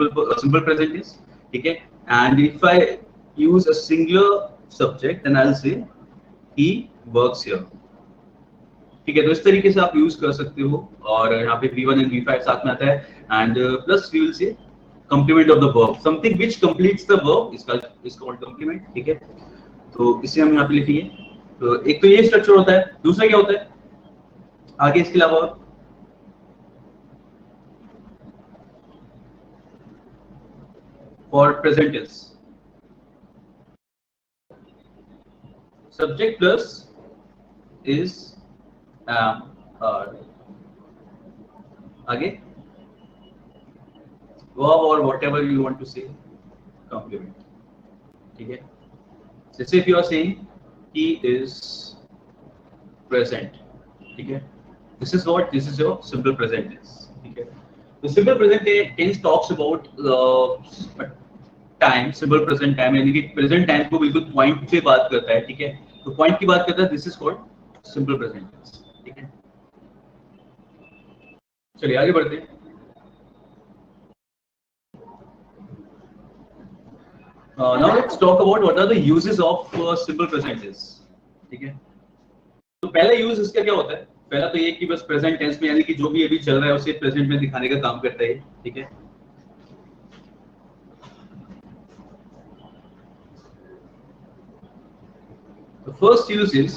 simple present tense. ठीक है, and if I use a singular subject then I'll say he works here. ठीक है, तो इस तरीके से आप यूज कर सकते हो और यहाँ पे V1 and V5 साथ में आता है and plus we will say complement of the verb, something which completes the verb is called complement. ठीक है, तो इसे हम यहाँ पे लिखेंगे. तो एक तो ये स्ट्रक्चर होता है. दूसरा क्या होता है आगे इसके अलावा? For present tense subject plus is am are. आगे verb or whatever you want to say complement. ठीक है, जैसे if you are saying he is present. ठीक है, this is what, this is your simple present tense. ठीक है, तो simple present tense talks about time. Simple present time यानी कि प्रेजेंट टाइम को बिल्कुल पॉइंट पे बात करता है. ठीक है, तो पॉइंट की बात करता है. This is called simple present tense. ठीक है, चलिए आगे बढ़ते हैं. Now let's talk about what are the uses of simple present tense. ठीक है, तो पहला यूज इसका क्या होता है? पहला तो ये कि बस प्रेजेंट टेंस में यानी कि जो भी अभी चल रहा है उसे प्रेजेंट में दिखाने का काम करता है. ठीक है, the first use is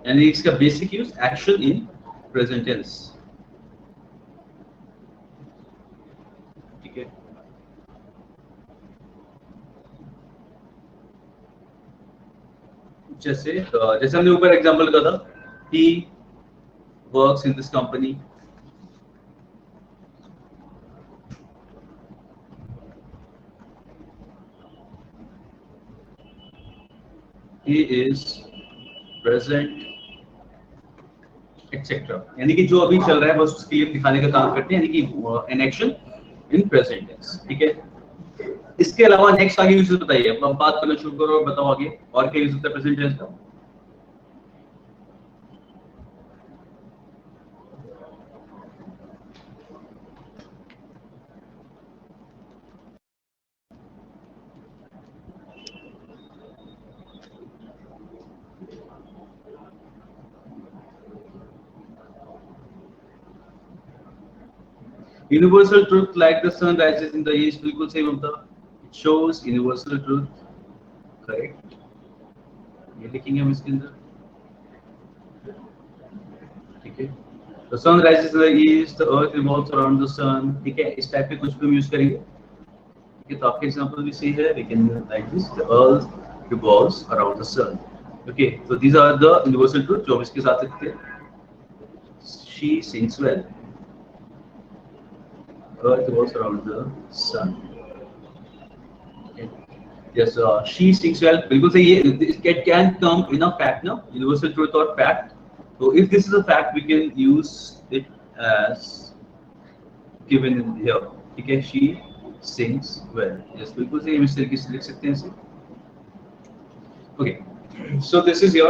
यानी इसका basic use action in present tense. ठीक है, जैसे जैसे हमने ऊपर एग्जांपल लिखा था, he works in this company. he is present etc. यानी कि जो अभी चल रहा है बस उसके लिए दिखाने का काम करते हैं, यानी कि an action in present tense. ठीक है, इसके अलावा नेक्स्ट आगे यूजेस बताइए. अब बात करना शुरू करो और बताओ आगे और क्या यूज होता है प्रेजेंट टेंस का. Universal truth like the sun rises in the east. बिल्कुल सही ममता. It shows universal truth. Correct. ये लिखेंगे हम इसके अंदर. ठीक है, the sun rises in the east, the earth revolves around the sun. ठीक है, इस टाइप के कुछ भी हम यूज करेंगे. ठीक है, तो आपके एग्जांपल भी सही है. We can like this, the earth revolves around the sun. Okay, so these are the universal truth जो हम इसके साथ लिखते हैं. She sings well. Earth revolves around the sun. Okay. Yes, she sings well. बिल्कुल सही है. It can come in a fact, no? Universal truth or fact. So if this is a fact, we can use it as given in here. ठीक है, she sings well. Yes, बिल्कुल सही. हम इस तरीके से लिख सकते हैं इसे. Okay. So this is your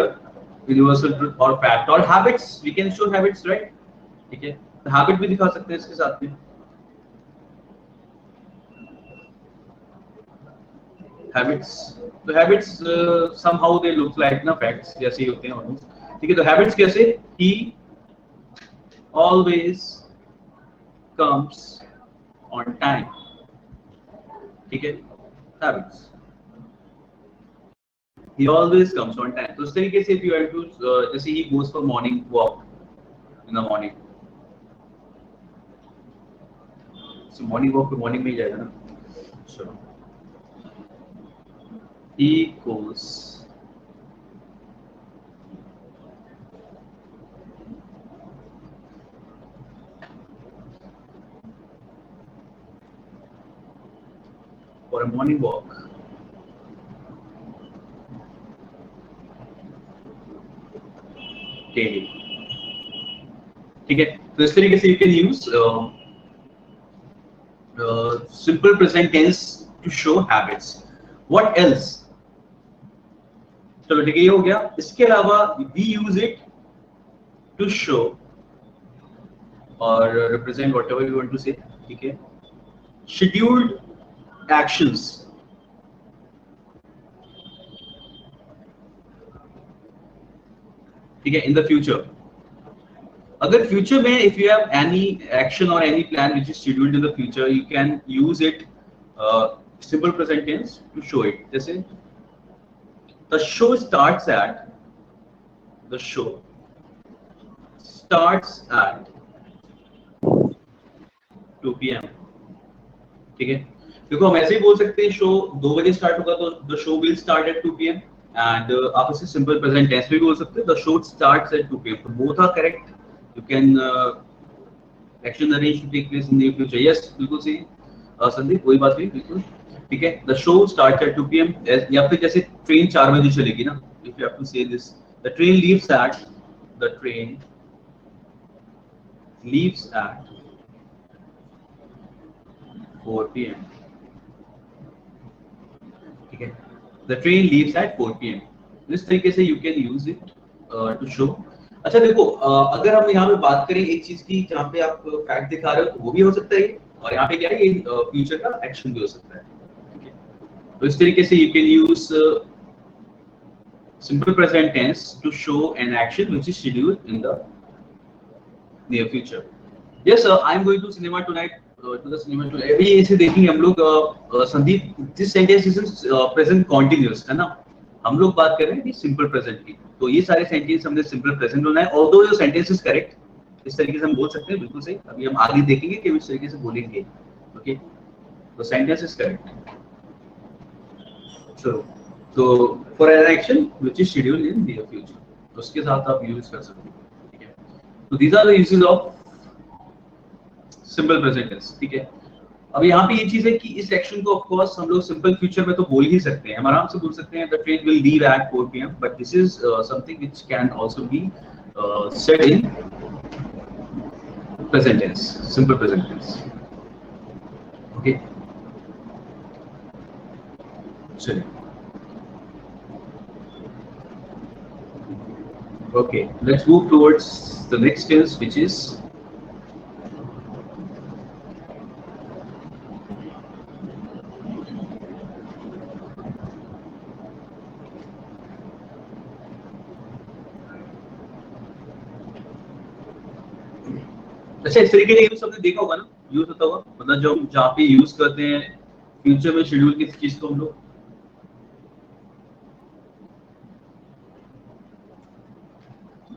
universal truth or fact or habits. We can show habits, right? ठीक है, तो habit भी दिखा सकते हैं इसके साथ में. Habits. तो habits somehow they look like ना facts जैसे ही होते हैं almost. ठीक है, तो habits कैसे? He always comes on time. ठीक है, habits. He always comes on time. तो इस तरीके से if you have to जैसे he goes for morning walk in the morning. So morning walk तो morning में ही जाएगा ना. चलो. He goes for a morning walk daily. ठीक है, तो इस तरीके से you can use simple present tense to show habits. What else? चलो ठीक है, ये हो गया. इसके अलावा we use it to show और represent whatever you want to say. ठीक है. Scheduled actions. ठीक है. In the future. अगर फ्यूचर में if you have any action or any plan which is scheduled in the future, you can use it simple present tense to show it. जैसे the show starts at 2 p.m. ठीक है. देखो हम ऐसे ही बोल सकते हैं शो 2 बजे स्टार्ट होगा तो the show will start at 2 p.m. And आप इसे सिंपल प्रेजेंट टेंस में भी बोल सकते हैं the show starts at 2 p.m. तो both are correct. You can action arrange to take place in the future. Yes बिल्कुल सही संदीप, कोई बात नहीं, बिल्कुल ठीक है. The show starts at 2 p.m. या फिर जैसे ट्रेन 4 बजे चलेगी ना, इफ यू हैव टू से this the train leaves eight 4 p.m. ठीक है. The train leaves at 4 p.m. इस तरीके से you can use it to show. अच्छा देखो, अगर हम यहाँ पे बात करें एक चीज की जहाँ पे आप फैक्ट दिखा रहे हो तो वो भी हो सकता है, और यहाँ पे क्या है, ये फ्यूचर का एक्शन भी हो सकता है. ठीक है. तो इस तरीके से you can use simple present tense to show an action which is scheduled in the near future. Yes sir, I am going to cinema tonight. To the cinema tonight. अभी इसे देखेंगे हम लोग. Sandeep, this sentence is present continuous है ना. हम लोग बात कर रहे हैं कि सिंपल प्रेजेंट की. तो ये सारे सेंटेंस हमने सिंपल प्रेजेंट होना है. Although your sentence is correct, इस तरीके से हम बोल सकते हैं, बिल्कुल सही. अभी हम आगे देखेंगे कि इस तरीके से बोलेंगे. ओके, तो सेंटेंस इज करेक्ट. चलो, तो for an action which is scheduled in near future, उसके साथ आप यूज कर सकते हैं. ठीक है. तो these are the uses of simple present tense. ठीक है. अब यहाँ पे ये चीज है कि इस एक्शन को ऑफ कोर्स हम लोग सिंपल फ्यूचर में तो बोल ही सकते हैं, हम आराम से बोल सकते हैं the train will leave at 4 p.m. But this is something which can also be said in present tense, simple present tense. Okay, चलिए. Okay, let's move towards the next tense which is अच्छा. इस तरीके का use आपने देखा होगा ना, use होता होगा, मतलब जो जहाँ पे यूज करते हैं फ्यूचर में शेड्यूल किस चीज को हम लोग.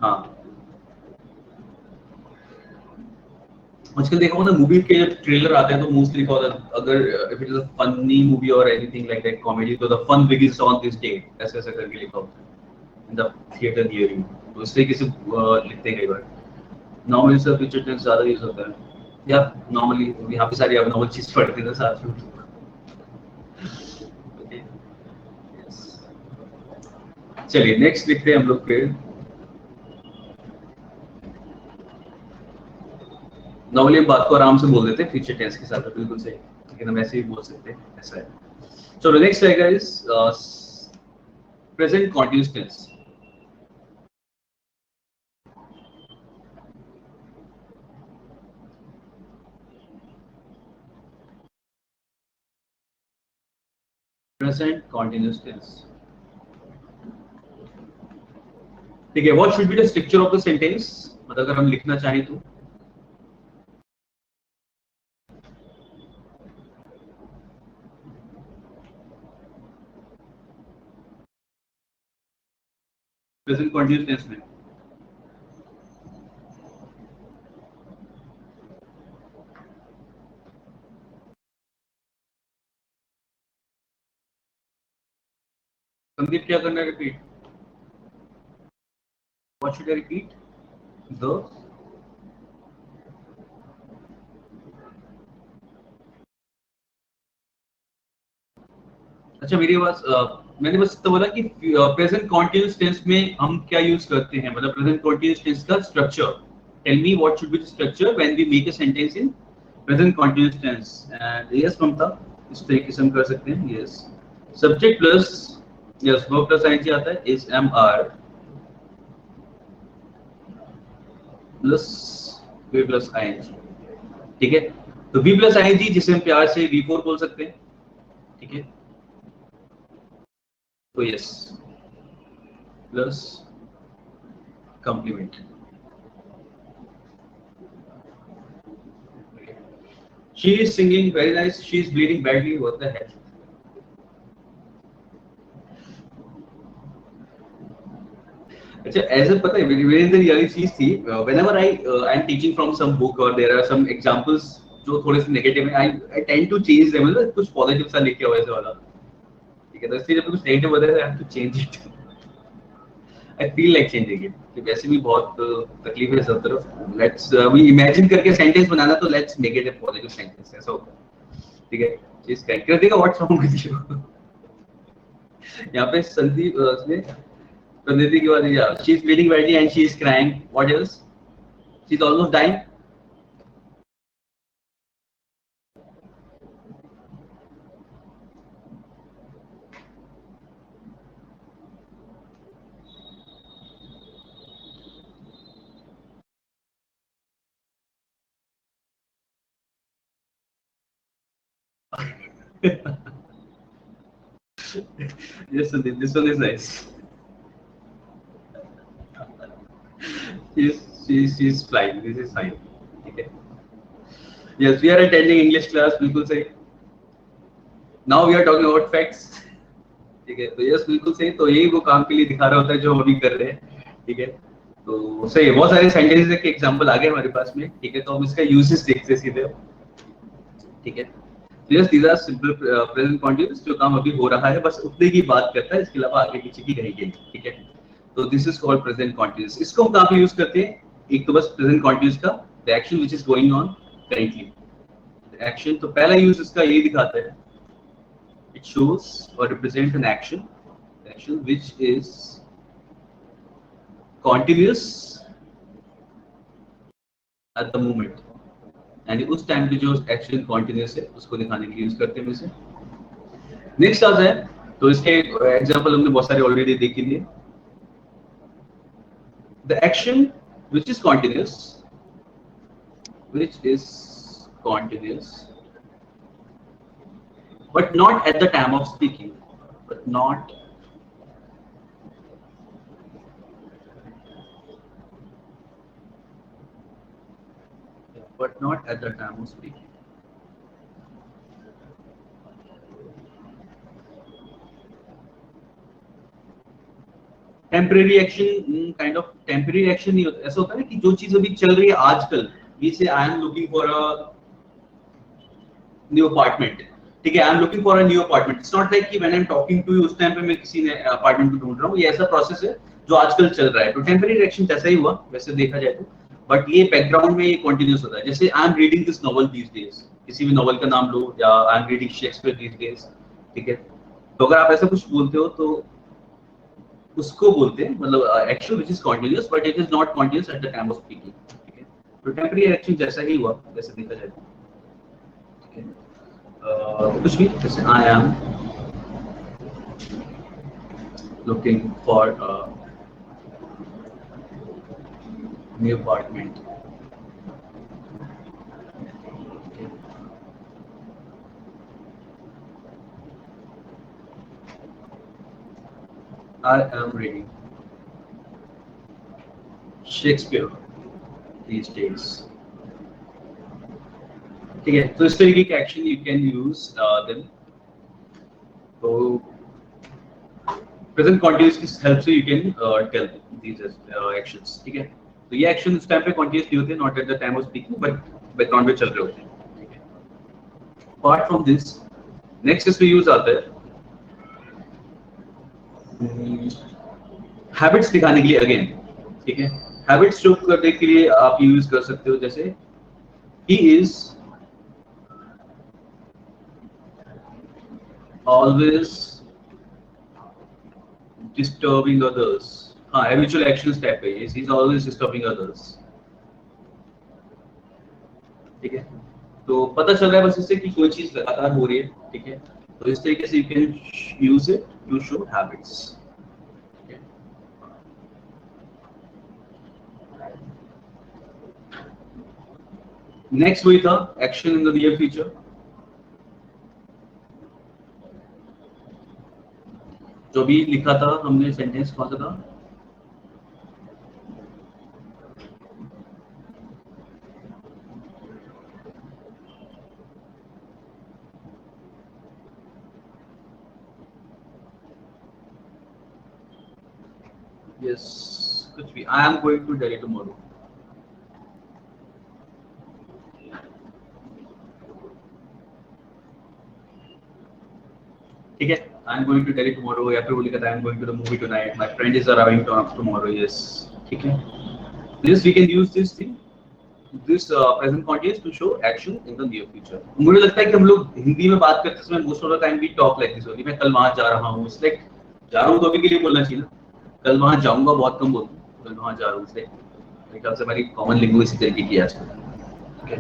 हाँ, आजकल देखा होगा ना मूवी के जब ट्रेलर आते हैं तो मोस्टली लिखा होता है अगर if it is a funny movie और एनीथिंग लाइक दैट कॉमेडी, तो the fun begins on this date, ऐसे ऐसे करके लिखा होता है in the theatre near you. तो इस तरीके से लिखते हैं कई बार. नॉर्मली सर फ्यूचर टेंस ज्यादा यूज होता है, या नॉर्मली यहाँ पे सारी नॉर्मल चीज पढ़ते हैं साथ में. चलिए नेक्स्ट लिखते हैं हम लोग फिर. नॉर्मली हम बात को आराम से बोल देते हैं फ्यूचर टेंस के साथ, बिल्कुल सही, लेकिन हम ऐसे ही बोल सकते हैं, ऐसा है. चलो नेक्स्ट रहेगा is present continuous tense. Present continuous tense. ठीक है. What should be the structure of the sentence, मतलब अगर हम लिखना चाहें तो प्रेजेंट कंटीन्यूअस टेंस में संदीप क्या करना है, repeat. What should I repeat, the अच्छा मेरी बात, मैंने बस तो बोला कि प्रेजेंट कंटीन्यूअस टेंस में हम क्या यूज करते हैं, मतलब प्रेजेंट कंटीन्यूअस टेंस का structure. Tell me what should be the structure when we make a sentence in present continuous tense. And yes Mamta, इस तरीके से हम कर सकते हैं. Yes, subject plus yes verb plus ING आता है, is am are plus V plus ING, ठीक है। तो वी प्लस आईएनजी जिसे हम प्यार से V4 बोल सकते हैं, ठीक है। तो yes plus complement. She is singing very nice. She is bleeding badly. What the hell? अच्छा ऐसे पता है मेरे अंदर ये वाली चीज थी, whenever I am teaching from some book or there are some examples जो थोड़े से नेगेटिव है, I tend to change them, मतलब कुछ पॉजिटिव सा लेके आओ ऐसे वाला, ठीक है। तो इसलिए जब कुछ नेगेटिव होता है I have to change it. I feel like changing it. कि वैसे भी बहुत तकलीफ है सब तरफ। Let's we imagine करके सेंटेंस बनाना, तो let's make it a positive sentence, ऐसा होता है, ठीक है। चीज कर देगा व्हाट्स रॉन्ग विद यू। यहाँ पे संदीप ने Praniti ki baat, yeah, she's bleeding badly and she is crying. What else? She's almost dying. Yes, Sandeep, this one is nice. She's flying. This is fine. Okay. Yes, we are attending English class. बिल्कुल सही. Now we are talking about facts. ठीक है, तो yes बिल्कुल सही। तो यही वो काम के लिए दिखा रहा होता है जो हम अभी कर रहे हैं, ठीक है। तो सही है, बहुत सारे सेंटेंसेस के एग्जांपल आ गए हमारे पास में, ठीक है। तो हम इसका यूजेस देखते हैं सीधे, ठीक है। तो yes these are simple present continuous, जो काम अभी हो रहा है बस उतने की बात करता है, इसके अलावा आगे पीछे की रहेगी, ठीक है। तो this is called present continuous. इसको हम कहाँ पे यूज करते हैं? एक तो बस प्रेजेंट कंटीन्यूअस का the action which is going on currently, action. तो पहला यूज इसका ये दिखाता है, it shows or represents an action which is continuous at the moment, यानी उस टाइम पे जो एक्शन कंटिन्यूअस है उसको दिखाने के लिए यूज करते हैं इसे। नेक्स्ट आता है, तो इसके एग्जांपल हमने बहुत सारे ऑलरेडी देख लिए। The action which is continuous but not at the time of speaking, but not at the time of speaking. Temporary action, kind of temporary action नहीं होता, ऐसा होता है ना कि जो चीज अभी चल रही है आजकल, जैसे I am looking for a new apartment, ठीक है। I am looking for a new apartment. It's not like कि when I am talking to you उस टाइम पे मैं किसी ने अपार्टमेंट को ढूंढ रहा हूँ, ये ऐसा प्रोसेस है जो आजकल चल रहा है। तो टेम्परेरी एक्शन जैसा ही हुआ वैसे देखा जाए तो, बट ये बैकग्राउंड में ये कंटिन्यूअस होता है। जैसे I am reading this novel these days, किसी भी नॉवेल का नाम लो, या I am reading Shakespeare these days, ठीक है। तो अगर आप ऐसा कुछ बोलते हो तो उसको बोलते हैं, मतलब action which is continuous but it is not continuous at the time of speaking, ठीक है। तो टेम्परेरी एक्शन जैसा ही हुआ वैसे देखा जाए, ठीक है। कुछ भी, जैसे I am looking for new apartment, I am reading Shakespeare these days, ठीक है। तो इस तरीके के action you can use them. तो प्रेजेंट कंटीन्यूअस की हेल्प से you can tell these actions, ठीक है। तो ये एक्शन उस टाइम पे कंटीन्यूअस नहीं होते, not at the time of speaking, but background में चल रहे होते हैं, ठीक है। अपार्ट फ्रॉम दिस, नेक्स्ट इसमें यूज आता है हैबिट्स दिखाने के लिए अगेन, ठीक है। हैबिट्स शो करने के लिए आप यूज कर सकते हो, जैसे he is always disturbing others. हाँ, हैबिचुअल एक्शंस टाइप है ये, he is always disturbing others, ठीक है। तो पता चल रहा है बस इससे कि कोई चीज लगातार हो रही है, ठीक है। तो इस तरीके से you can use it to show habits, ठीक है। नेक्स्ट वही था action in the near future. जो भी लिखा था हमने सेंटेंस कौन सा था? यस, कुछ भी, I am going to Delhi tomorrow. ठीक है, I am going to Delhi tomorrow, या फिर वो लिखा था I am going to the movie tonight, my friend is arriving tomorrow. Yes, ठीक है, this we can use this thing, this present continuous to show action in the near future. मुझे लगता है कि हम लोग हिंदी में बात करते समय most of the time we talk like this only. मैं कल वहां जा रहा हूँ, इट्स लाइक जा रहा हूँ तो अभी के लिए बोलना चाहिए ना, कल वहां जाऊंगा बहुत कम बोलता हूँ, कल वहां जा रहा हूँ, इसलिए मेरे ख्याल से हमारी कॉमन लैंग्वेज इसी तरीके की है आजकल। ठीक है,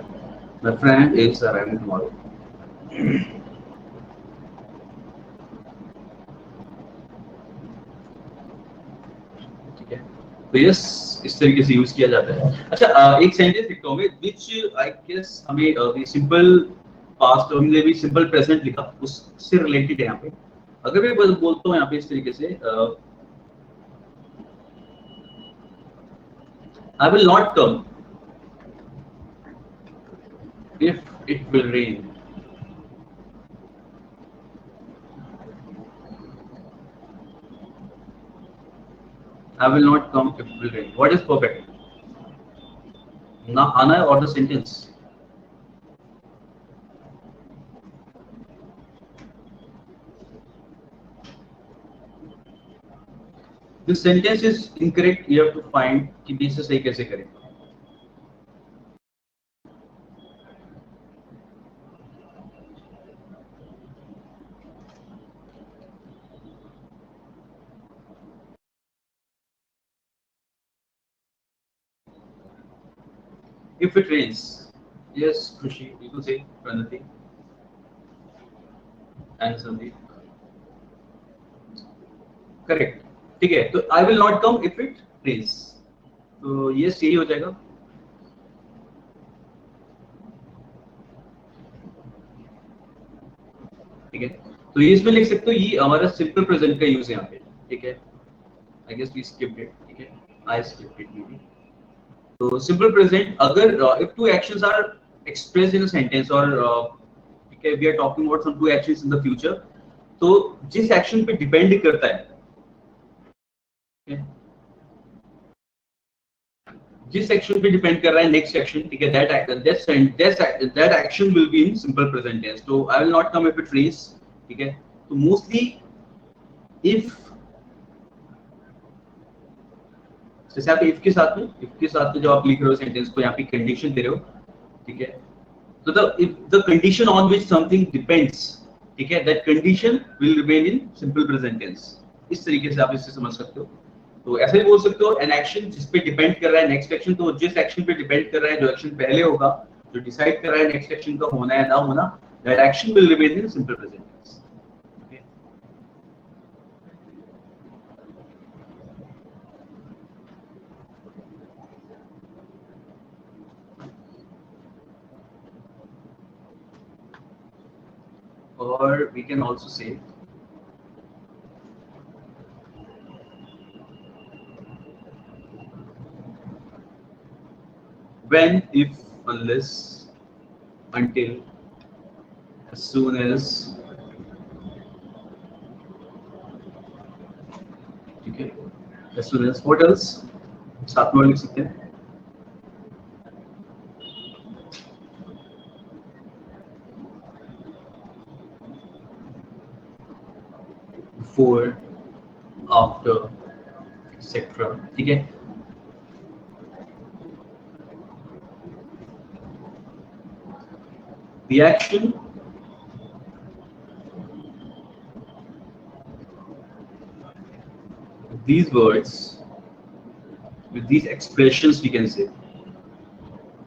my friend is arriving tomorrow. ठीक है, तो यस, इस तरीके से यूज किया जाता है। अच्छा, एक सेंटेंस लिखता हूँ मैं, विच आई गेस हमें सिंपल पास्ट और हमने भी सिंपल प्रेजेंट लिखा, उससे रिलेटेड है यहाँ पे। अगर मैं बोलता हूँ यहाँ पे इस तरीके से, आई will not come if it will rain. I will not come if it will rain. What is perfect? Na आना है or the sentence? This sentence is incorrect. You have to find कि बीच से सही कैसे करें. If it rains, yes, Krushi, you can say Pranati and Sandeep. Correct. ठीक है, तो I will not come if it rains. तो yes यही हो जाएगा. ठीक है, तो ये इसमें लिख सकते हो, ये हमारा सिंपल प्रेजेंट का यूज है यहाँ पे. ठीक है, I guess we skipped it. ठीक है, I skipped it maybe. तो सिंपल प्रेजेंट अगर if two actions are expressed in a sentence or ठीक है, we are talking about some two actions in the future, तो जिस एक्शन पे depend करता है, जिस एक्शन पे डिपेंड कर रहा है नेक्स्ट एक्शन, ठीक है, that action will be in simple present tense. तो I will not come if it rains. ठीक है, तो मोस्टली इफ, जैसे आप इफ के साथ में जो आप लिख रहे हो सेंटेंस को, यहाँ पे कंडीशन दे रहे हो. ठीक है, तो the condition on which something depends, ठीक है, that condition will remain in simple present tense. इस तरीके से आप इससे समझ सकते हो. तो ऐसे ही बोल सकते हो, एन एक्शन जिस पे डिपेंड कर रहा है नेक्स्ट एक्शन, तो जिस एक्शन पे डिपेंड कर रहा है, जो एक्शन पहले होगा, जो डिसाइड कर रहा है नेक्स्ट एक्शन का होना है ना होना, that action will remain in simple present tense. Or we can also say when, if, unless, until, as soon as. Okay, as soon as. What else? साथ में लिख सकते हैं. Before, after, etc. ठीक है. The action with these words, with these expressions, we can say,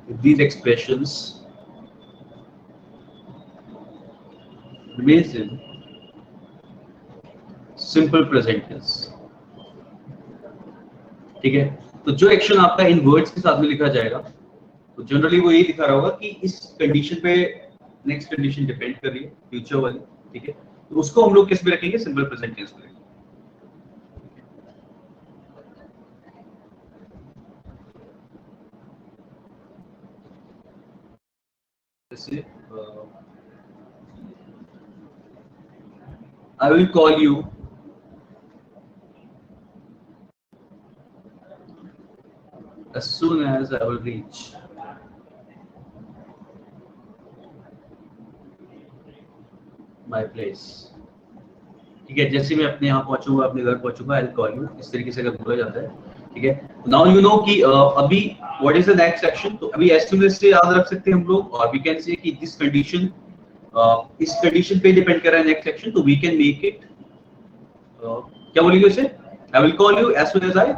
with these expressions remains in simple present tense. ठीक है, तो जो एक्शन आपका इन वर्ड्स के साथ में लिखा जाएगा, तो जनरली वो ये दिखा रहा होगा कि इस कंडीशन पे नेक्स्ट कंडीशन डिपेंड कर रही है फ्यूचर वाली, ठीक है। तो उसको हम लोग किस में रखेंगे, सिंपल प्रेजेंट टेंस में रखेंगे। जैसे आई will call you as soon as I will reach my place, ठीक है। जैसे मैं अपने यहाँ पहुंचूंगा, अपने घर पहुंचूंगा, आई विल कॉल यू, इस तरीके से अगर बोला जाता है, ठीक है। नाउ यू नो कि अभी what is the next action, तो अभी एज सून एज से याद रख सकते हैं हम लोग, और वी कैन से कि दिस कंडीशन इस कंडीशन पे डिपेंड कर रहा है नेक्स्ट एक्शन, तो वी कैन मेक इट क्या बोलेंगे उसे, I will call you as soon as I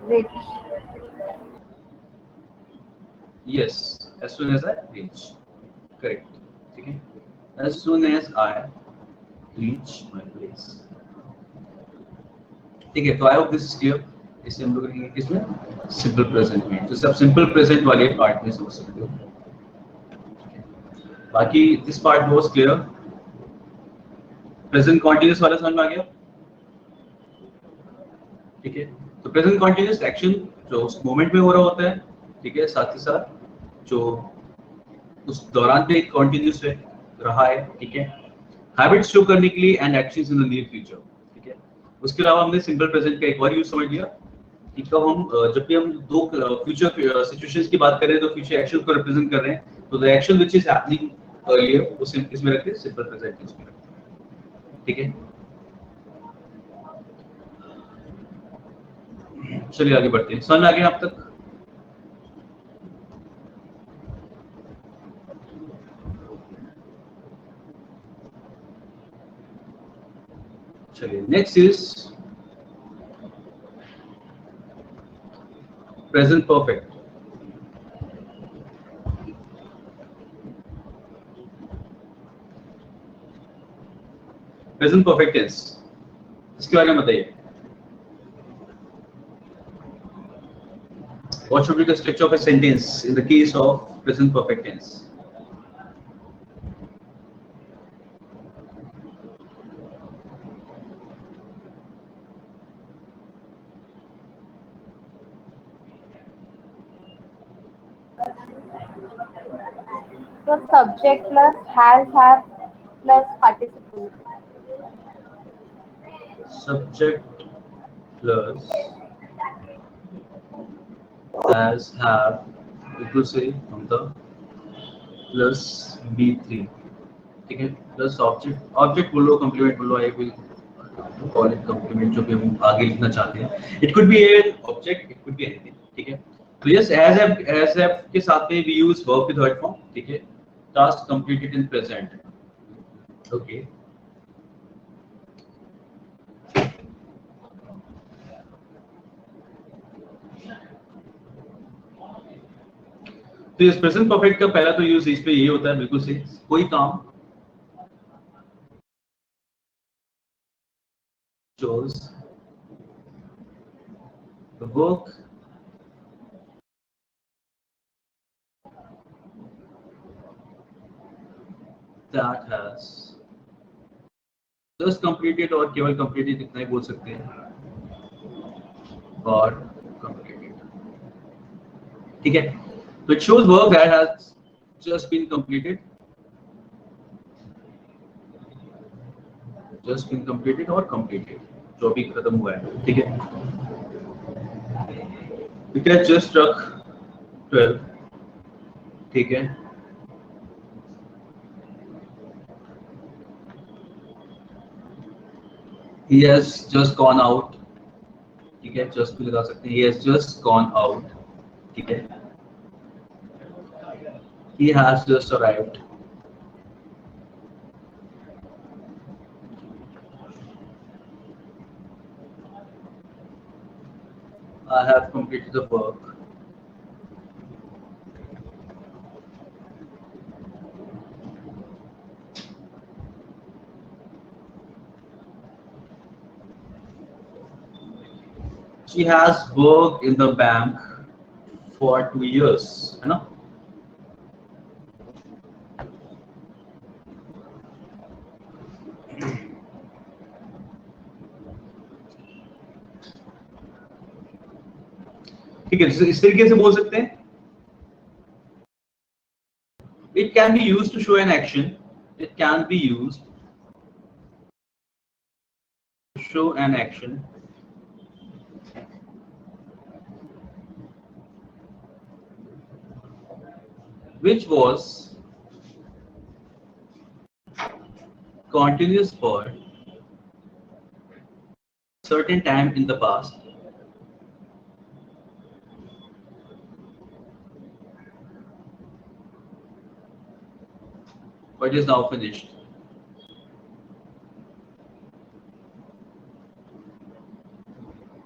reach. yes, as soon as I reach, correct, ठीक है। as soon as I reach my place, ठीक है। तो I hope this is clear. इसे हम लोग करेंगे किसमें, सिंपल प्रेजेंट में। तो सब सिंपल प्रेजेंट वाले पार्ट में समझ सकते हो, बाकी this part was clear. Present continuous वाला समझ में आ गया, ठीक है। तो प्रेजेंट कॉन्टिन्यूअस एक्शन जो उस मोमेंट में हो रहा होता है, ठीक है, साथ ही साथ जो उस दौरान पे कॉन्टिन्यूअस रहा है, ठीक है। हैबिट्स शो करने के लिए and actions in the near future, ठीक है। उसके अलावा हमने सिंपल प्रेजेंट का एक और यूज समझ लिया कि कब हम जब भी हम दो फ्यूचर सिचुएशंस की बात कर रहे हैं, तो फ्यूचर एक्शन को रिप्रेजेंट कर रहे हैं, तो the action which is happening earlier उसे किसमें रखते हैं, सिंपल प्रेजेंट टेंस में रखते हैं, ठीक है। चलिए आगे बढ़ते हैं, समझ में आ गया अब तक। चलिए next is present perfect. Present perfect tense, इसके बारे में बताइए। What should be the structure of a sentence in the case of present perfect tense? So subject plus has, have plus participle. Subject plus as, have equal से हम the plus B3, ठीक है। Plus object, object बोलो, complement बोलो, आई will call it complement, जो भी हम आगे लिखना चाहते हैं। It could be an object, it could be anything, ठीक है। तो यस, एज एफ के साथ में वी यूज वर्ब की थर्ड फॉर्म, ठीक है। Task completed in present, okay. तो इस प्रेजेंट परफेक्ट का पहला तो यूज इस पे ये होता है, बिल्कुल से कोई काम shows the work that has just completed, और केवल completed इतना ही बोल सकते हैं, और completed, ठीक है। तो it shows work that has just been completed, और completed, जो अभी खत्म हुआ है, ठीक है। It has just struck 12, ठीक है। He has just gone out, ठीक है, just भी लगा सकते हैं। He has just gone out, ठीक है। He has just arrived, I have completed the work, she has worked in the bank for 2 years, है ना? ठीक है, इस तरीके से बोल सकते हैं. It can be used to show an action. It can be used to show an action which was continuous for certain time in the past but is now finished.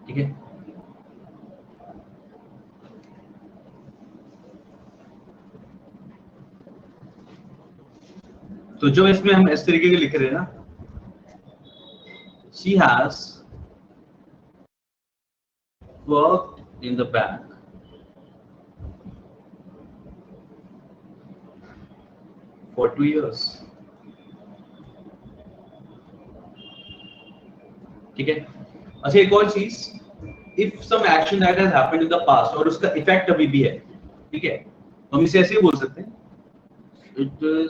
ठीक है, तो जो इसमें हम इस तरीके के लिख रहे हैं ना, she has worked in the bank for 2 years. ठीक है. अच्छा, एक और चीज, if some action that has happened in the past और उसका इफेक्ट अभी भी है, ठीक है, तो हम इसे ऐसे ही बोल सकते हैं, it is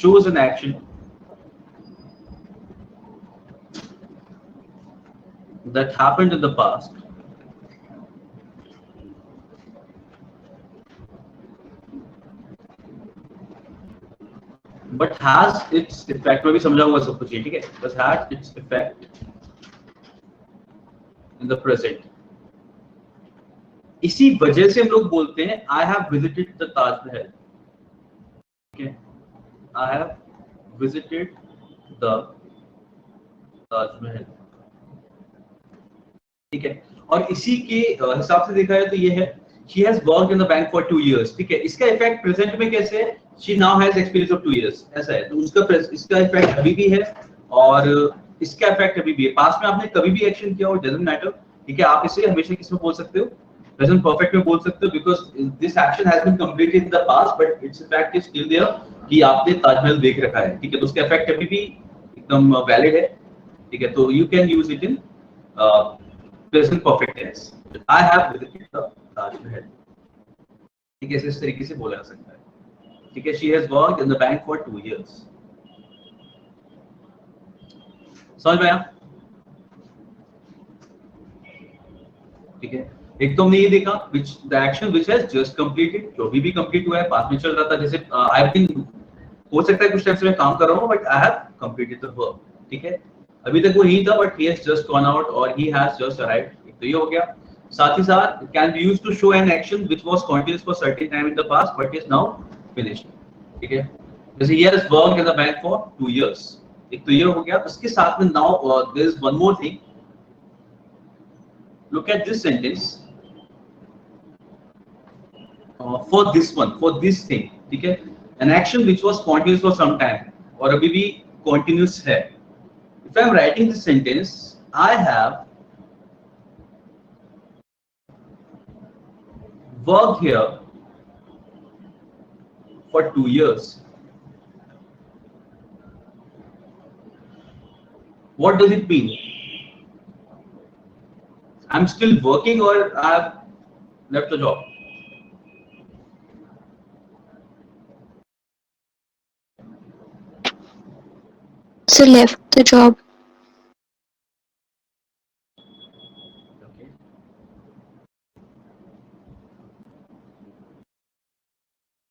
shows an action that happened in the past but has its effect. में भी समझा हुआ सब कुछ, ठीक है, but has its effect in the present. इसी वजह से हम लोग बोलते हैं I have visited the Taj Mahal. Okay, I have visited the Taj Mahal. ठीक है, और इसी के हिसाब से देखा जाए तो ये है she has worked in the bank for 2 years. ठीक है, इसका इफेक्ट प्रेजेंट में कैसे है? She now has experience of 2 years. ऐसा है, तो उसका इसका इफेक्ट अभी भी है और इसका इफेक्ट अभी भी है. पास्ट में आपने कभी भी एक्शन किया हो, डजंट मैटर. ठीक है, आप इसे हमेशा किस में बोल सकते हो? प्रेजेंट परफेक्ट में बोल सकते हो, because this action has been completed in the past but its effect is still there, कि आपने ताजमहल देख रखा है. ठीक है, तो उसका इफेक्ट अभी भी एकदम वैलिड है. ठीक है, तो you can use it in present perfect tense. I have visited the Taj Mahal. ठीक है, इस तरीके से बोला जा सकता है. ठीक है, she has worked in the bank for 2 years. समझ में आया? ठीक है, एक तो हमने ये देखा which the action which has just completed, जो भी कंप्लीट हुआ है, पास में चल रहा था. जैसे I have been, हो सकता है कुछ टाइम से मैं काम कर रहा हूँ but I have completed the work. ठीक है, अभी तक वो ही था but he has just gone out और he has just arrived. तो ये हो गया. साथ ही साथ can be used to show an action which was continuous for certain time in the past but is now finished. ठीक है, जैसे he has worked in the bank for 2 years. एक तो ये हो गया. उसके साथ में now there is one more thing. Look at this sentence. For this one, for this thing, ठीक है, an action which was continuous for some time और अभी भी continuous है. If I am writing this sentence, I have worked here for 2 years. What does it mean? I'm still working or I have left the job? So left the job. Okay.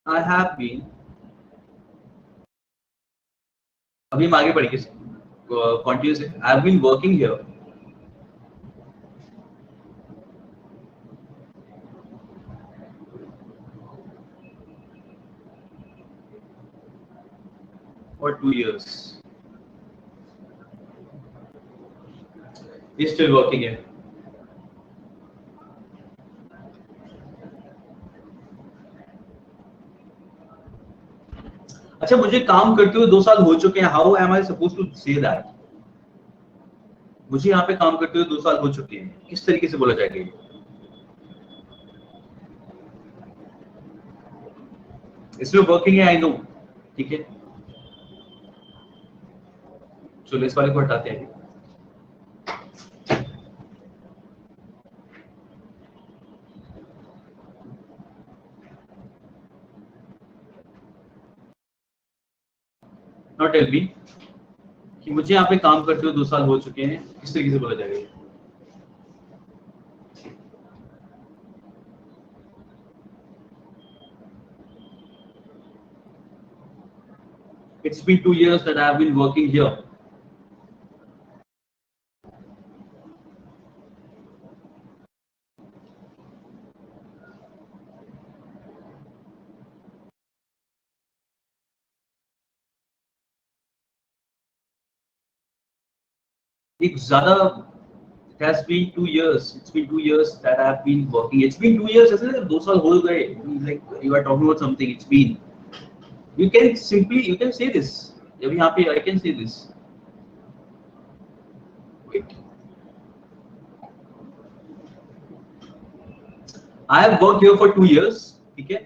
I have been. अभी हम आगे बढ़ेंगे. Continuous. I have been working here for 2 years. He's still working here. अच्छा, मुझे काम करते हुए 2 साल हो चुके हैं. How am I suppose to say that? मुझे यहाँ पे काम करते हुए 2 साल हो चुके हैं, किस तरीके से बोला जाएगा? इसमें वर्किंग है, आई नो, ठीक है. चलो इस वाले को हटाते हैं. नॉट टेल मी कि मुझे यहाँ पे काम करते हुए 2 साल हो चुके हैं, किस तरीके से बोला जाएगा? It's been 2 years that I have been working here. एक ज़्यादा, it has been 2 years. It's been 2 years that I have been working. It's been 2 years, ऐसे 2 साल हो गए. Like you are talking about something. It's been. You can say this. अभी यहाँ पे I can say this. Wait. I have worked here for 2 years. ठीक है.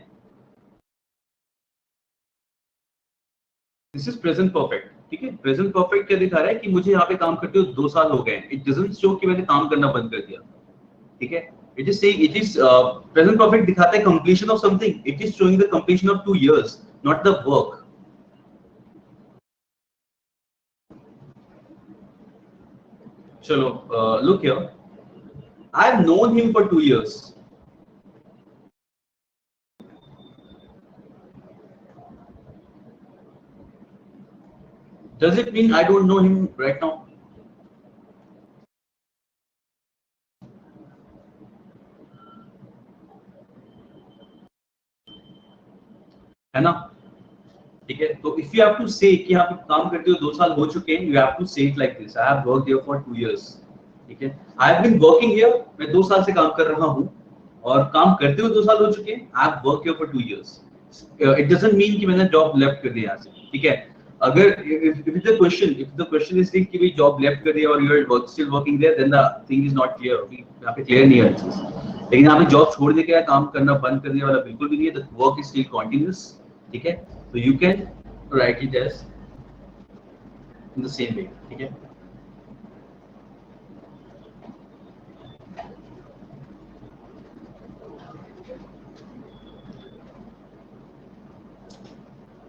This is present perfect. ठीक है. Present perfect क्या दिखा रहा है कि मुझे यहाँ पे काम करते हुए 2 साल हो गए. It doesn't show कि मैंने काम करना बंद कर दिया. ठीक है. It is saying it is present perfect दिखाता है completion of something. It is showing the completion of 2 years, not the work. चलो, look here. I have known him for 2 years. Does it mean I don't know him right now? है ना? ठीक है. तो if you have to say कि यहाँ पे काम करते हुए 2 साल हो चुके हैं, you have to say it like this. I have worked here for 2 years. ठीक है. I have been working here. मैं 2 साल से काम कर रहा हूँ और काम करते हुए 2 साल हो चुके हैं. I have worked here for 2 years. It doesn't mean कि मैंने जॉब लेफ्ट कर दिया यहाँ से. ठीक है. अगर if the question is कि भाई जॉब लेफ्ट कर दिया और you are still working there, then the thing is not clear. यहाँ पे क्लियर नहीं है चीज. लेकिन यहाँ पे जॉब छोड़ दे के काम करना बंद करने वाला बिल्कुल भी नहीं है. The work is still continuous. ठीक है. So you can write it as in the same way. ठीक है.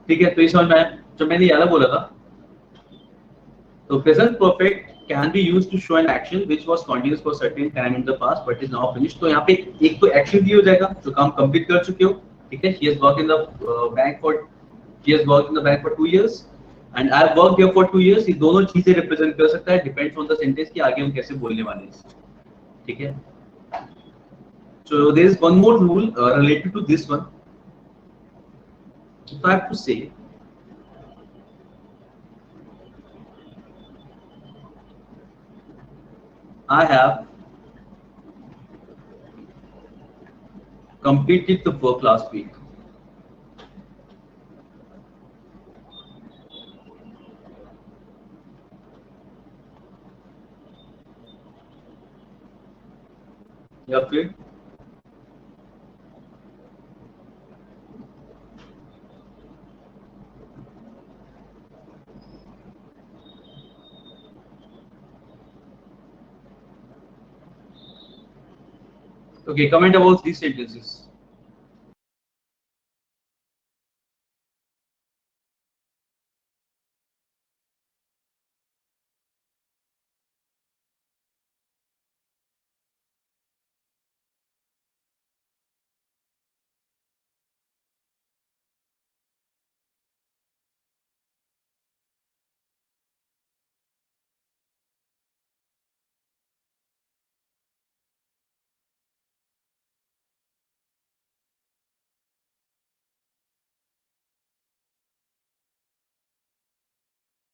ठीक है. तो इस समझ में आया जो मैंने याद बोला था. तो present perfect can be used to show an action which was continuous for certain time in the past but is now finished. तो यहाँ पे एक तो action दिया हो जाएगा जो काम कंप्लीट कर चुके हो. ठीक है. He has worked in the bank for 2 years and I have worked here for 2 years. ये दोनों चीजें रिप्रेजेंट कर सकता है. डिपेंड्स ऑन द सेंटेंस कि आगे हम कैसे बोलने वाले हैं. ठीक है. So there is one more rule related to this one. If I have to say I have completed the work last week. या फिर okay, comment about these sentences.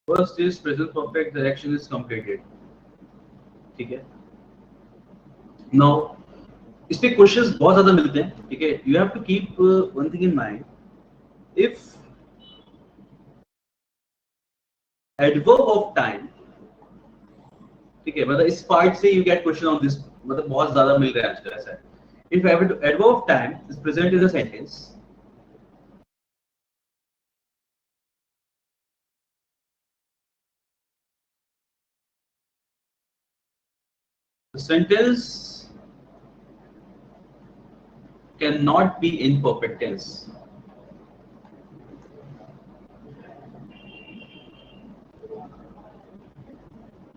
First is present perfect, the action is completed. ठीक है. Now इस पे questions बहुत ज्यादा मिलते हैं, ठीक है. You have to keep one thing in mind, if adverb of time, ठीक है, मतलब इस पार्ट से you get question on this, मतलब बहुत ज्यादा मिल रहा है आजकल ऐसा है. If adverb of time is present in the sentence, the sentence cannot be in perfect tense.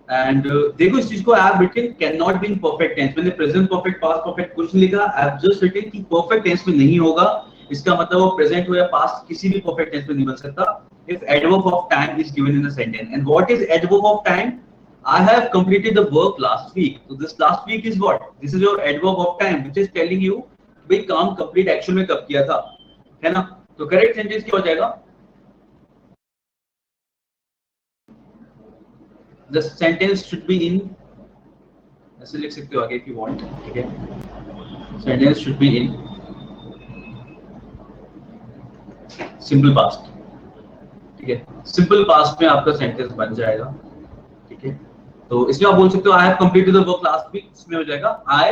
And देखो इस चीज को, I have written can not be in perfect tense. मैंने प्रेजेंट परफेक्ट, पास्ट परफेक्ट कुछ नहीं लिखा. आई हैव जस्ट रिटन कि perfect tense में नहीं होगा. इसका मतलब वो प्रेजेंट हो या पास्ट किसी भी परफेक्ट टेंस में नहीं बन सकता. If adverb of time is given in the sentence. And what is adverb of time? I have completed the work last week. So this last week is what? This is your adverb of time, which is telling you भाई काम complete actual में कब किया था, है ना? तो correct sentence क्या हो जाएगा? The sentence should be in, ऐसे लिख सकते हो आगे if you want, ठीक है? Sentence should be in simple past, ठीक है? Simple past में आपका sentence बन जाएगा, ठीक है? तो इसमें आप बोल सकते हो I have completed the work last week. इसमें हो जाएगा I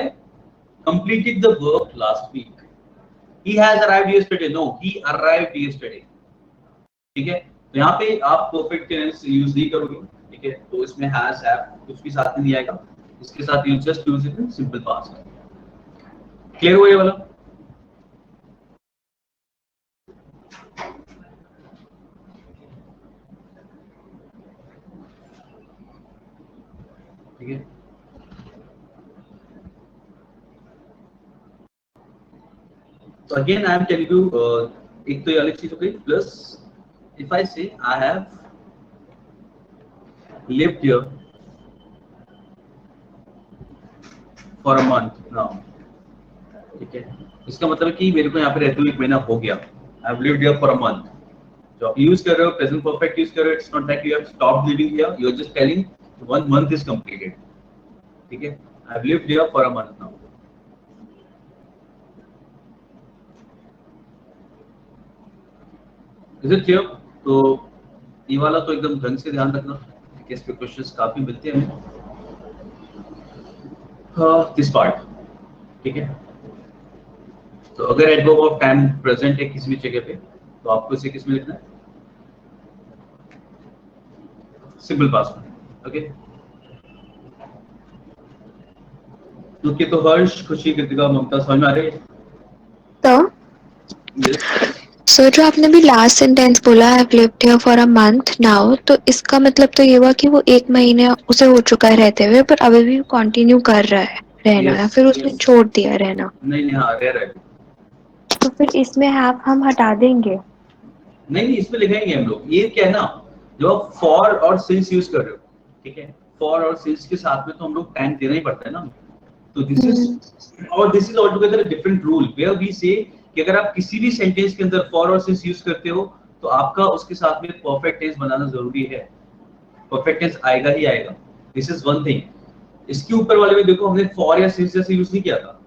completed the work last week. He has arrived yesterday. No, he arrived yesterday. ठीक है? तो यहाँ पे आप perfect tense यूज नहीं करोगे, ठीक है? तो इसमें has, have कुछ भी साथ में नहीं आएगा. इसके साथ you just use it in simple past. Clear हुआ ये वाला? ठीक है. So again I am telling you, एक तो ये अलग चीज हो गई. Plus if I say I have lived here for a month now, ठीक है, इसका मतलब है कि मेरे को यहाँ पे रहते हुए 1 महीना हो गया. I have lived here for a month. जो आप यूज कर रहे हो, प्रेजेंट परफेक्ट यूज कर रहे हो. It's not that you have stopped living here, you are just telling 1 month is completed. ठीक है, I have lived here for a month now. Is it clear? तो ये वाला तो एकदम ढंग से ध्यान रखना, इस पे क्वेश्चंस काफी मिलते हैं हमें. दिस पार्ट, ठीक है. तो अगर एडवर्ब ऑफ टाइम प्रेजेंट है किसी भी जगह पे, तो आपको इसे किस में लिखना है? सिंपल पास्ट में. ओके. तो हर्ष, खुशी, कृतिका, ममता समझ में आ रही है? तो Yes. सो जो आपने भी लास्ट सेंटेंस बोला I have lived here for a month now, तो इसका मतलब तो ये हुआ कि वो 1 महीने उसे हो चुका है रहते हुए, पर अभी भी कंटिन्यू कर रहा है रहना, या फिर उसने छोड़ दिया रहना. नहीं, हाँ रह रहा है. तो फिर इसमें हम हटा देंगे. नहीं, इसमें लिखेंगे हम लोग. ये क्या है ना, जो आप फॉर और सिंस यूज कर रहे हो, ठीक है, फॉर और सिंस के साथ में तो हम लोग टाइम देना ही पड़ता है ना. तो this is all together different rule where we say कि अगर आप किसी भी सेंटेंस के अंदर फॉर और सिंस यूज करते हो तो आपका उसके साथ में परफेक्ट टेंस बनाना जरूरी है. परफेक्ट टेंस आएगा ही आएगा. This is one thing. इसके ऊपर वाले में देखो हमने फॉर या सिंस जैसे यूज नहीं किया था.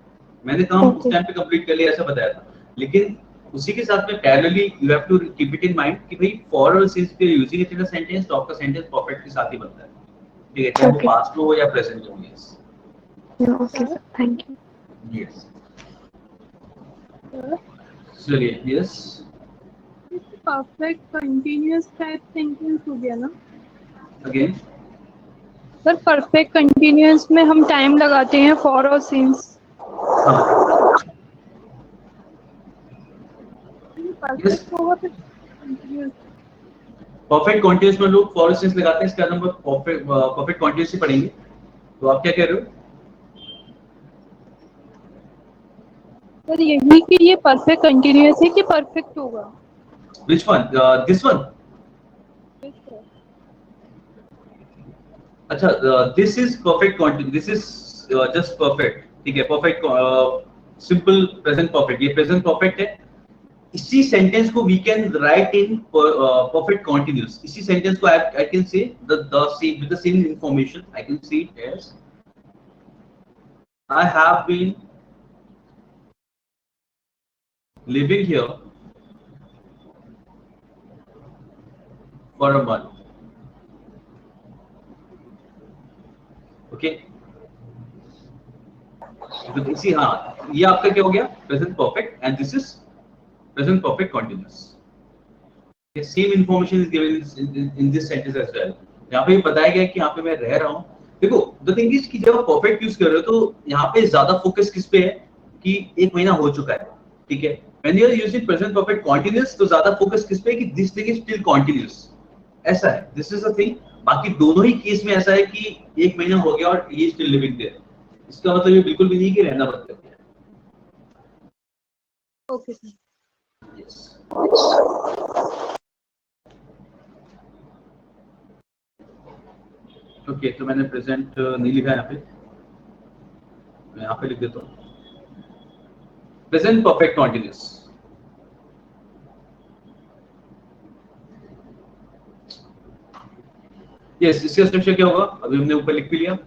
मैंने काम उस टाइम पे कंप्लीट कर लिया ऐसा बताया था. लेकिन उसी के साथ में parallelly you have to keep it in mind कि भाई फॉर और सिंस पे using it in a sentence तो आपका सेंटेंस परफेक्ट के साथ ही बनता है. ठीक है, चाहे वो पास्ट में हो या प्रेजेंट में हो. Yes. Okay, thank you. Yes. चलिए. Yes. Perfect continuous type sentence हो गया ना अगेन. सर? परफेक्ट कंटिन्यूअस में हम टाइम लगाते हैं फॉर और सिंस. परफेक्ट होगा फिर कंटिन्यूअस. परफेक्ट कॉन्टिन्यूअस में लोग फॉर सिंस लगाते हैं. इसका नंबर परफेक्ट कॉन्टिन्यूअस ही पढ़ेंगे. तो आप क्या कह रहे हो सर? यही कि ये परफेक्ट कंटिन्यूअस है कि परफेक्ट होगा? Which one? This one. अच्छा, this is perfect continuous. This is just perfect. ठीक है, परफेक्ट सिंपल प्रेजेंट परफेक्ट. ये प्रेजेंट परफेक्ट है. इसी सेंटेंस को we can write in perfect continuous. इसी सेंटेंस को I can say the same with the same information. I can say it as I have been living here for a month. Okay. तो इसी हाँ ये आपका क्या हो गया present perfect and this is present perfect continuous. Same information is given in this sentence as well. यहाँ पे बताया गया कि यहाँ पे मैं रह रहा हूँ. देखो द थिंग इज कि जब आप परफेक्ट यूज कर रहे हो तो यहाँ पे ज्यादा फोकस किस पे है कि एक महीना हो चुका है. ठीक है. When you are using present perfect continuous तो ज्यादा फोकस किस पे है कि this thing is still continuous. ऐसा है. This is a thing. बाकी दोनों ही केस में ऐसा है कि एक महीना हो गया और ये स्टिल लिविंग देयर. इसका मतलब ये बिल्कुल भी नहीं कि रहना बंद कर दिया. Okay sir. यस. ओके तो मैंने प्रेजेंट नहीं लिखा यहाँ पे. मैं यहाँ पे लिख देता हूँ प्रेजेंट परफेक्ट कंटीन्यूअस. यस. इसका स्ट्रक्चर क्या होगा अभी हमने ऊपर लिख भी लिया.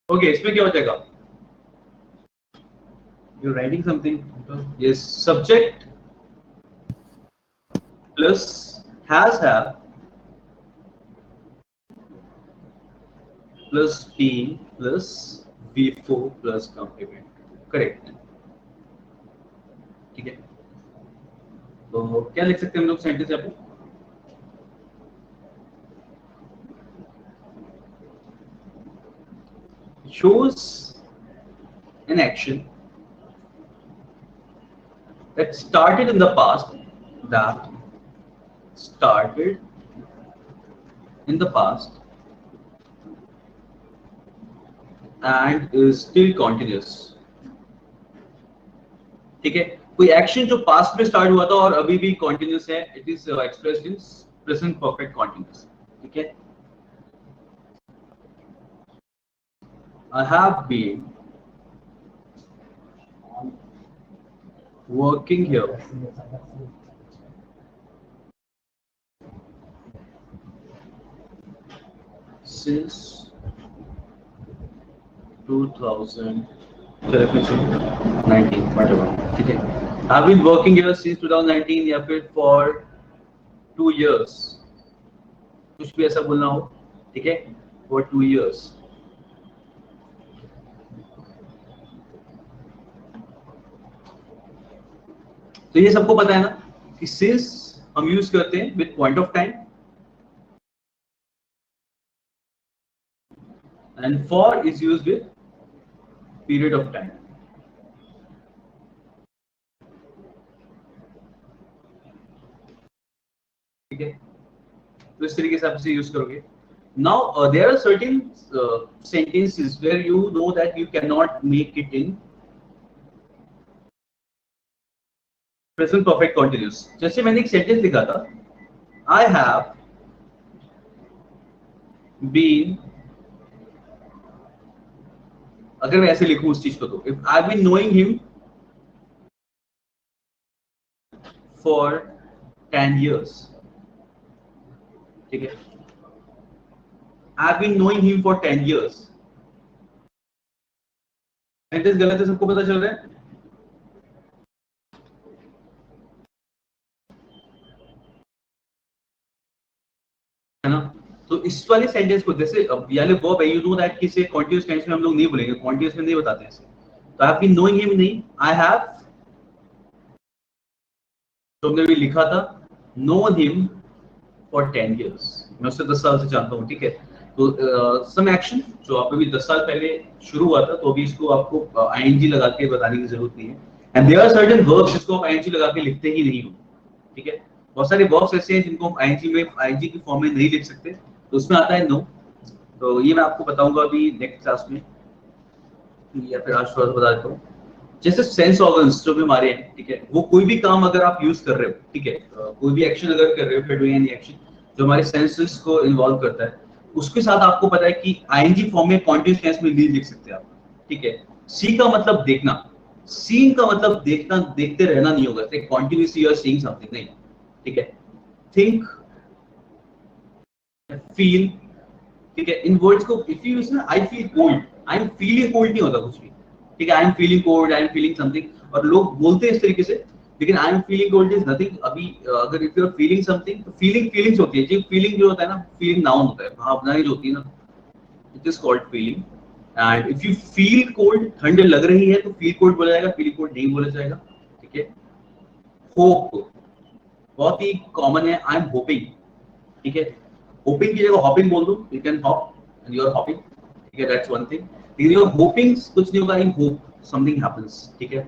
ओके इसमें क्या हो जाएगा you writing something. Yes. Subject plus has have plus been plus before plus complement. Correct. ठीक है. तो क्या लिख सकते हैं हम लोग सेंटेंस यहाँ पे. shows an action that started in the past and is still continuous. ठीक है. कोई एक्शन जो पास्ट में स्टार्ट हुआ था और अभी भी कंटिन्यूअस है. It is expressed in present perfect continuous. ठीक है. I have been working here since 2019 whatever. ठीक है. I've been working here since 2019 या फिर for 2 years. कुछ भी ऐसा बोलना हो. ठीक है. For 2 years. तो ये सबको पता है ना कि सिंस हम यूज करते हैं with point of time and for is used with period of time. ठीक है. तो इस तरीके से आप इसे यूज करोगे. Now there are certain sentences where you know that you can not make it in present perfect continuous. जैसे मैंने एक सेंटेंस लिखा था आई हैव बीन. अगर मैं ऐसे लिखूं उस चीज को तो if I have been knowing him for 10 years. ठीक है. I have been knowing him for 10 years. Sentence गलत है. सबको पता चल रहा है. है ना. तो इस वाले सेंटेंस को जैसे याले वर्ब है यू नो दैट कि इसे कंटीन्यूअस टेंस में हम लोग नहीं बोलेंगे. कंटीन्यूअस में नहीं बताते हैं इसे. तो I have been knowing him नहीं. आई हैव तो हमने भी लिखा था नोन हिम फॉर 10 years. मैं उससे 10 साल से जानता हूँ. ठीक है. तो सम एक्शन जो आप अभी 10 साल पहले शुरू हुआ था तो अभी इसको आपको आईएनजी लगा के बताने की जरूरत नहीं है. And there are certain verbs जिसको आप आईएनजी लगा के लिखते ही नहीं हो. ठीक है. बहुत सारे वर्ब्स ऐसे हैं जिनको हम आईएनजी की फॉर्म में नहीं लिख सकते. तो उसमें आता है नो. तो ये मैं आपको बताऊंगा अभी नेक्स्ट क्लास में, या फिर आज थोड़ा बता देता हूँ। जैसे सेंस ऑर्गन्स जो भी हमारे हैं, ठीक है, वो कोई भी काम अगर आप यूज कर रहे हो, ठीक है, कोई भी एक्शन अगर कर रहे हो, फिर डूइंग एनी एक्शन जो हमारे सेंसेस को इन्वॉल्व करता है, उसके साथ आपको पता है कि आईएनजी फॉर्म में कॉन्टिन्यूस टेंस में लीड लिख सकते हैं आप, ठीक है। सी का मतलब देखना, सीइंग का मतलब देखना, देखते रहना नहीं होगा, continuously you are seeing something, नहीं, ठीक है। थिंक, फील, ठीक है, इन वर्ड्स को इफ यू यूज ना, I feel cold, I am feeling cold नहीं होता कुछ भी, ठीक है। I am feeling cold, I am feeling something, और लोग बोलते हैं इस तरीके से, लेकिन I am feeling cold is nothing. अभी अगर if you are feeling something, तो फीलिंग्स होती है, जो फीलिंग जो होता है ना, फीलिंग नाउन होता है, भावनाएं जो होती है ना, it is called feeling. And if you feel cold, ठंड लग रही है तो फील कोल्ड बोला जाएगा, फील कोल्ड नहीं बोला जाएगा, ठीक है। होप बहुत ही कॉमन है, आई एम होपिंग, ठीक है। होपिंग की जगह हॉपिंग बोल दो, you can hop and you are hopping, ठीक है, दैट्स वन थिंग। लेकिन योर होपिंग कुछ नहीं होगा, आई होप समथिंग हैपेंस, ठीक है।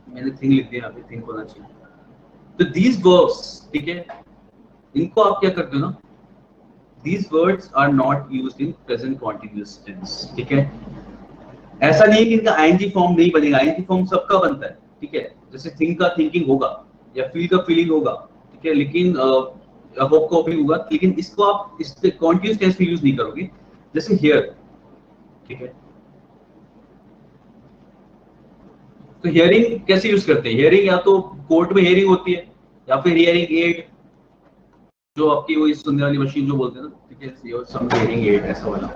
मैंने थिंग लिख दिया, अभी थिंक होना चाहिए। तो दीज वर्ब्स, ठीक है, इनको आप क्या करते हो ना, these words are not used in present continuous tense, ठीक है। ऐसा नहीं है कि इनका आईएनजी फॉर्म नहीं बनेगा, आईएनजी फॉर्म सबका बनता है, ठीक है। जैसे थिंक का थिंकिंग होगा, या फील का फीलिंग होगा, ठीक है, लेकिन होप का होपिंग होगा, लेकिन इसको आप इस कॉन्टिन्यूस टेंस में यूज नहीं करोगे। जैसे हियर, ठीक है, तो हियरिंग कैसे यूज करते हैं? हियरिंग या तो कोर्ट में हियरिंग होती है, या फिर हियरिंग एड, जो आपकी वही सुनने वाली मशीन जो बोलते हैं ना, ठीक है, योर सम हियरिंग एड ऐसा वाला,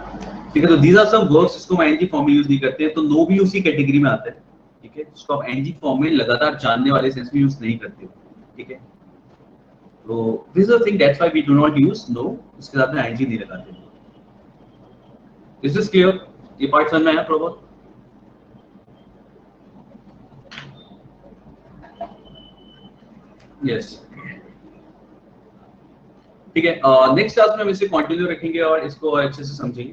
ठीक है। तो दीज आर सम वर्ड्स जिसको हम एनजी फॉर्म में यूज नहीं करते हैं, तो नो भी उसी कैटेगरी में आता है, ठीक है, जिसको आप एनजी फॉर्म में लगातार जानने वाले सेंस में यूज नहीं करते हो, ठीक है। तो this is the thing, that's why we do not use no, इसके साथ में एनजी नहीं लगाते। This is clear? ये पार्ट समझ में आया थोड़ा बहुत? यस, ठीक है। नेक्स्ट क्लास में हम इसे कंटिन्यू रखेंगे और इसको अच्छे से समझेंगे।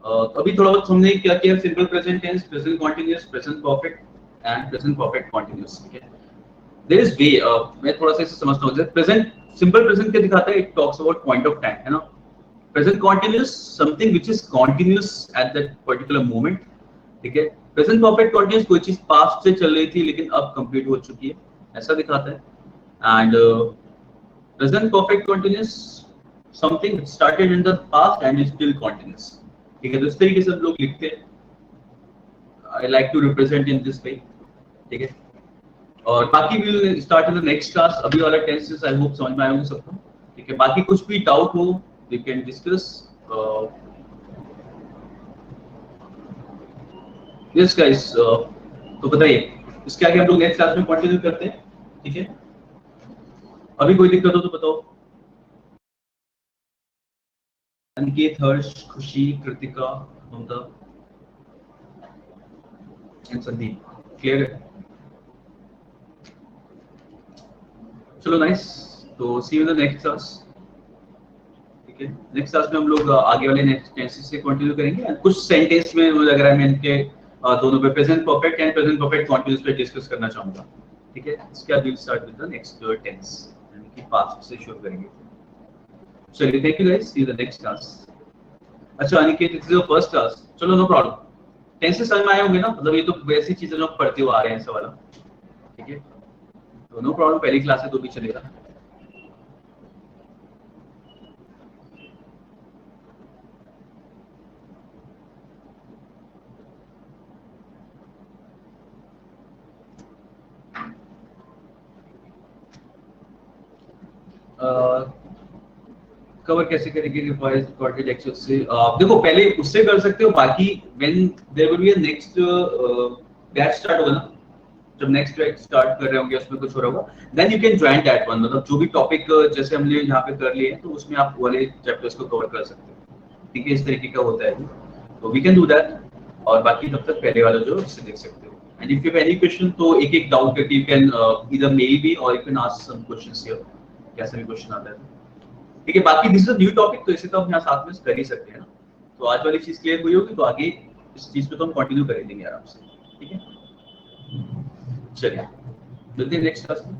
तो अभी थोड़ा बहुत हमने क्या किया, simple present tense, present continuous, present perfect and present perfect continuous, ठीक है। देयर इज वे, मैं थोड़ा सा इसे समझता हूं। प्रेजेंट सिंपल प्रेजेंट क्या दिखाता है? It talks about point of time, है ना। Present continuous, something which is continuous at that particular moment, ठीक है। प्रेजेंट परफेक्ट कंटीन्यूअस, कोई चीज पास्ट से चल रही थी लेकिन अब कंप्लीट हो चुकी है, ऐसा दिखाता है। And present perfect continuous, something that started in the past and is still continuous, ठीक है। तो इस तरीके से हम लोग लिखते हैं, I like to represent in this way, ठीक है। और बाकी we'll start in the next class। अभी वाला tenses I hope समझ में आया होगा सबको, ठीक है। बाकी कुछ भी डाउट हो we can discuss। Yes guys, तो बताइए इसके आगे हम लोग नेक्स्ट क्लास में कंटिन्यू करते हैं, ठीक है। अभी कोई दिक्कत हो तो बताओ। अनिकेत, हर्ष, खुशी, कृतिका, ममता एंड संदीप, क्लियर है? चलो नाइस, तो see you in the next class, ठीक है। नेक्स्ट क्लास में हम लोग आगे वाले नेक्स्ट टेंसेस से कंटिन्यू करेंगे। कुछ सेंटेंस में मुझे लग रहा है मैं इनके दोनों पे present perfect and present perfect continuous पे डिस्कस करना चाहूंगा, ठीक है। इसके बाद will start with the next tense, यानी कि पास्ट से शुरू करेंगे। चलिए, thank you guys, see you the next class. अच्छा Aniket, this is your first class, चलो नो प्रॉब्लम। टेंसेस समझ में आए होंगे ना, मतलब ये तो वैसी चीजें जो पढ़ते हुए आ रहे हैं ऐसा वाला, ठीक है। तो नो प्रॉब्लम, पहली क्लास है तो भी चलेगा। कवर कैसे करेंगे रिवाइज रिकॉर्डेड लेक्चर से? देखो पहले उससे कर सकते हो, बाकी when there will be a next batch start होगा ना, जब नेक्स्ट बैच स्टार्ट कर रहे होंगे उसमें कुछ हो रहा होगा, then you can join that one. मतलब जो भी टॉपिक जैसे हमने यहाँ पे कर लिए हैं तो उसमें आप वाले चैप्टर्स को कवर कर सकते हो, ठीक है। इस तरीके का होता है, तो वी कैन डू दैट। और बाकी तब तक पहले वाला जो इससे देख सकते हो। And if you have any question तो एक एक डाउट करके you can either mail me or you can ask some questions here, कैसे भी क्वेश्चन आता है, ठीक है। बाकी this is a new topic, तो इसे तो हम यहाँ साथ में कर ही सकते हैं ना। तो आज वाली चीज क्लियर हुई होगी, तो आगे इस चीज पे तो हम कंटिन्यू कर लेंगे आराम से, ठीक है। चलिए मिलते हैं नेक्स्ट क्लास में।